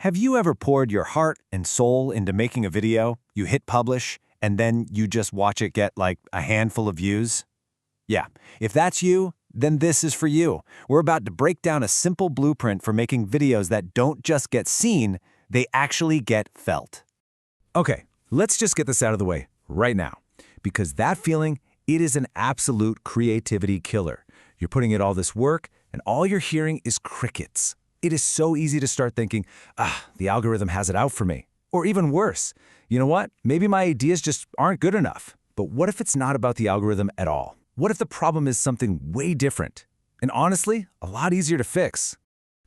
Have you ever poured your heart and soul into making a video, you hit publish, and then you just watch it get like a handful of views? Yeah, if that's you, then this is for you. We're about to break down a simple blueprint for making videos that don't just get seen, they actually get felt. Okay, let's just get this out of the way right now, because that feeling, it is an absolute creativity killer. You're putting in all this work, and all you're hearing is crickets. It is so easy to start thinking, the algorithm has it out for me. Or even worse, you know what? Maybe my ideas just aren't good enough. But what if it's not about the algorithm at all? What if the problem is something way different? And honestly, a lot easier to fix.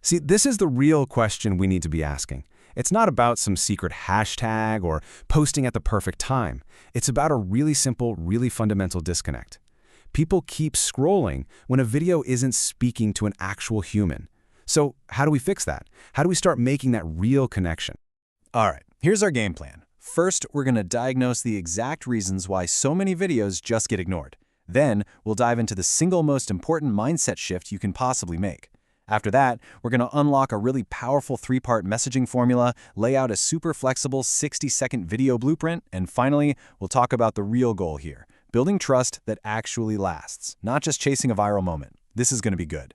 See, this is the real question we need to be asking. It's not about some secret hashtag or posting at the perfect time. It's about a really simple, really fundamental disconnect. People keep scrolling when a video isn't speaking to an actual human. So how do we fix that? How do we start making that real connection? All right, here's our game plan. First, we're going to diagnose the exact reasons why so many videos just get ignored. Then, we'll dive into the single most important mindset shift you can possibly make. After that, we're going to unlock a really powerful 3-part messaging formula, lay out a super flexible 60-second video blueprint, and finally, we'll talk about the real goal here, building trust that actually lasts, not just chasing a viral moment. This is going to be good.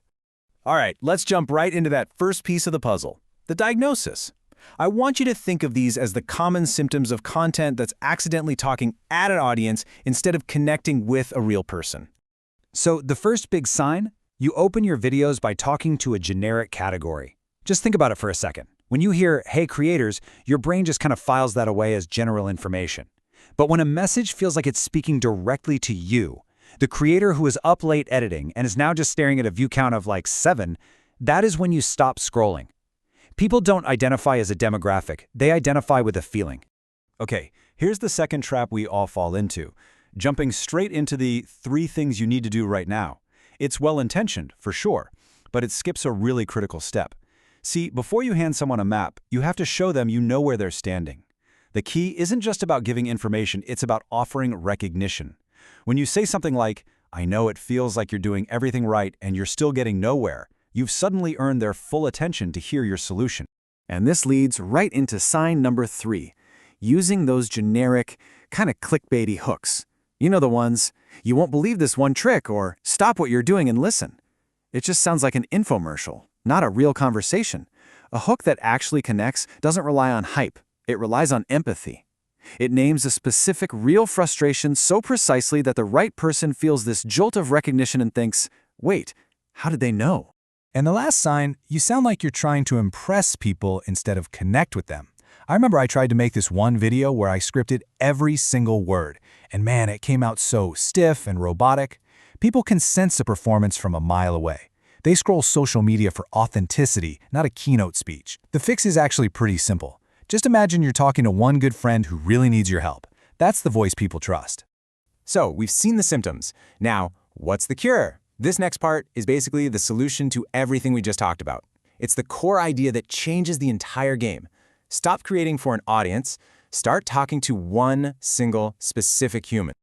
All right, let's jump right into that first piece of the puzzle, the diagnosis. I want you to think of these as the common symptoms of content that's accidentally talking at an audience instead of connecting with a real person. So the first big sign, you open your videos by talking to a generic category. Just think about it for a second. When you hear, "Hey creators," your brain just kind of files that away as general information. But when a message feels like it's speaking directly to you, the creator who is up late editing and is now just staring at a view count of like 7, that is when you stop scrolling. People don't identify as a demographic, they identify with a feeling. Okay, here's the second trap we all fall into, jumping straight into the 3 things you need to do right now. It's well-intentioned, for sure, but it skips a really critical step. See, before you hand someone a map, you have to show them you know where they're standing. The key isn't just about giving information, it's about offering recognition. When you say something like, "I know it feels like you're doing everything right and you're still getting nowhere," you've suddenly earned their full attention to hear your solution. And this leads right into sign number 3, using those generic, kind of clickbaity hooks. You know the ones, "You won't believe this one trick," or "Stop what you're doing and listen." It just sounds like an infomercial, not a real conversation. A hook that actually connects doesn't rely on hype, it relies on empathy. It names a specific real frustration so precisely that the right person feels this jolt of recognition and thinks, "Wait, how did they know?" And the last sign, you sound like you're trying to impress people instead of connect with them. I remember I tried to make this one video where I scripted every single word, and man, it came out so stiff and robotic. People can sense the performance from a mile away. They scroll social media for authenticity, not a keynote speech. The fix is actually pretty simple. Just imagine you're talking to one good friend who really needs your help. That's the voice people trust. So, we've seen the symptoms. Now, what's the cure? This next part is basically the solution to everything we just talked about. It's the core idea that changes the entire game. Stop creating for an audience, start talking to one single specific human.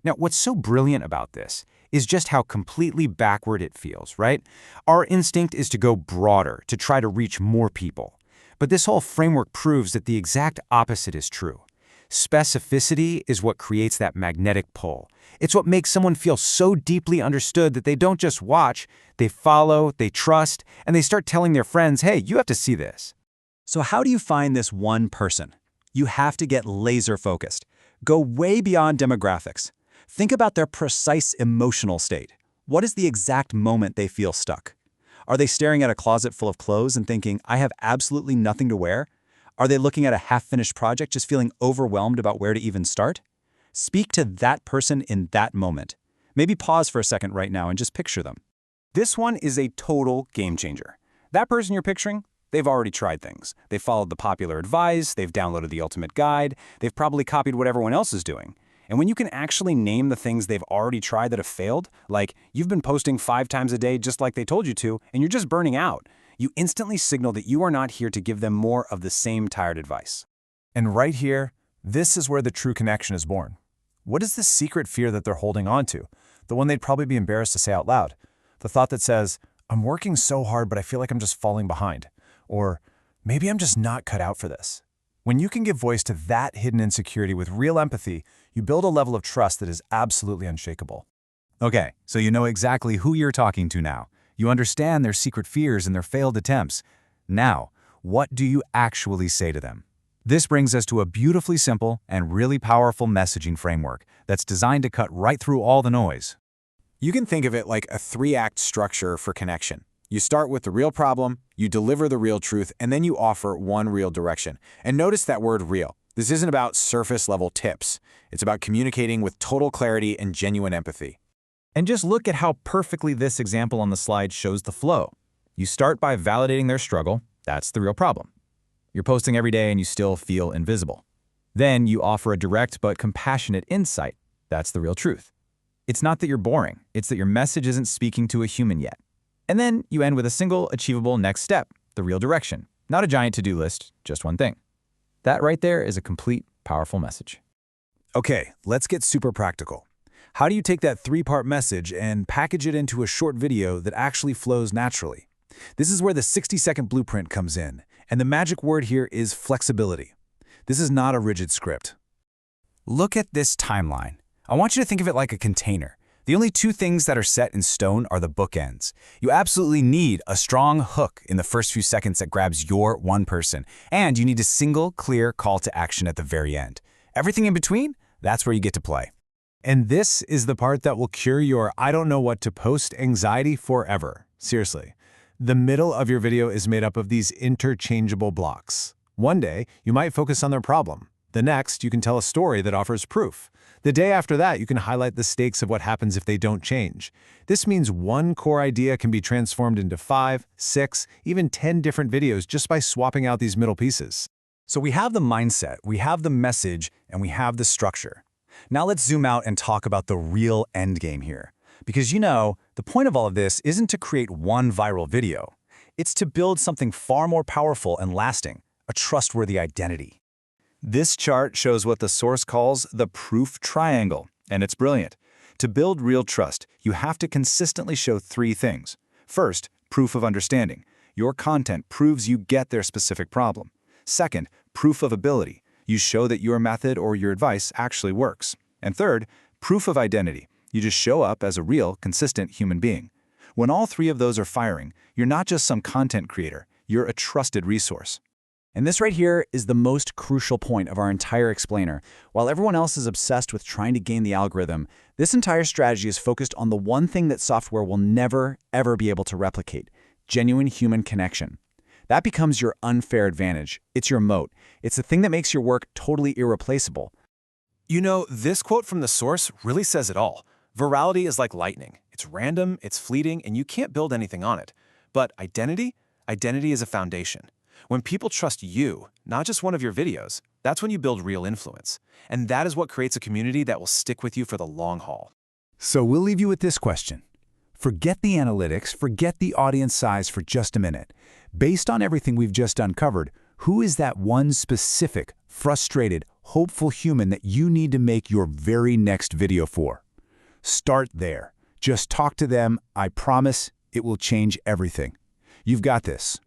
Now, what's so brilliant about this is just how completely backward it feels, right? Our instinct is to go broader, to try to reach more people. But this whole framework proves that the exact opposite is true. Specificity is what creates that magnetic pull. It's what makes someone feel so deeply understood that they don't just watch, they follow, they trust, and they start telling their friends, "Hey, you have to see this." So how do you find this one person? You have to get laser focused. Go way beyond demographics. Think about their precise emotional state. What is the exact moment they feel stuck? Are they staring at a closet full of clothes and thinking, "I have absolutely nothing to wear"? Are they looking at a half-finished project just feeling overwhelmed about where to even start? Speak to that person in that moment. Maybe pause for a second right now and just picture them. This one is a total game changer. That person you're picturing, they've already tried things. They've followed the popular advice, they've downloaded the ultimate guide, they've probably copied what everyone else is doing. And when you can actually name the things they've already tried that have failed, like you've been posting 5 times a day just like they told you to, and you're just burning out, you instantly signal that you are not here to give them more of the same tired advice. And right here, this is where the true connection is born. What is the secret fear that they're holding on to? The one they'd probably be embarrassed to say out loud. The thought that says, "I'm working so hard, but I feel like I'm just falling behind." Or, maybe I'm just not cut out for this. When you can give voice to that hidden insecurity with real empathy, you build a level of trust that is absolutely unshakable. Okay, so you know exactly who you're talking to now. You understand their secret fears and their failed attempts. Now, what do you actually say to them? This brings us to a beautifully simple and really powerful messaging framework that's designed to cut right through all the noise. You can think of it like a 3-act structure for connection. You start with the real problem, you deliver the real truth, and then you offer one real direction. And notice that word real. This isn't about surface-level tips. It's about communicating with total clarity and genuine empathy. And just look at how perfectly this example on the slide shows the flow. You start by validating their struggle. That's the real problem. You're posting every day and you still feel invisible. Then you offer a direct but compassionate insight. That's the real truth. It's not that you're boring. It's that your message isn't speaking to a human yet. And then you end with a single, achievable next step, the real direction. Not a giant to-do list, just one thing. That right there is a complete, powerful message. Okay, let's get super practical. How do you take that 3-part message and package it into a short video that actually flows naturally? This is where the 60-second blueprint comes in, and the magic word here is flexibility. This is not a rigid script. Look at this timeline. I want you to think of it like a container. The only 2 things that are set in stone are the bookends. You absolutely need a strong hook in the first few seconds that grabs your one person, and you need a single, clear call to action at the very end. Everything in between, that's where you get to play. And this is the part that will cure your I don't know what to post anxiety forever. Seriously. The middle of your video is made up of these interchangeable blocks. One day, you might focus on their problem. The next, you can tell a story that offers proof. The day after that, you can highlight the stakes of what happens if they don't change. This means one core idea can be transformed into 5, 6, even 10 different videos just by swapping out these middle pieces. So we have the mindset, we have the message, and we have the structure. Now let's zoom out and talk about the real end game here. Because the point of all of this isn't to create one viral video. It's to build something far more powerful and lasting, a trustworthy identity. This chart shows what the source calls the proof triangle, and it's brilliant. To build real trust, you have to consistently show 3 things. First, proof of understanding. Your content proves you get their specific problem. Second, proof of ability. You show that your method or your advice actually works. And third, proof of identity. You just show up as a real, consistent human being. When all 3 of those are firing, you're not just some content creator, you're a trusted resource. And this right here is the most crucial point of our entire explainer. While everyone else is obsessed with trying to game the algorithm, this entire strategy is focused on the one thing that software will never, ever be able to replicate: genuine human connection. That becomes your unfair advantage. It's your moat. It's the thing that makes your work totally irreplaceable. This quote from the source really says it all. Virality is like lightning. It's random, it's fleeting, and you can't build anything on it. But identity is a foundation. When people trust you, not just one of your videos, that's when you build real influence. And that is what creates a community that will stick with you for the long haul. So we'll leave you with this question. Forget the analytics, forget the audience size for just a minute. Based on everything we've just uncovered, who is that one specific, frustrated, hopeful human that you need to make your very next video for? Start there. Just talk to them. I promise it will change everything. You've got this.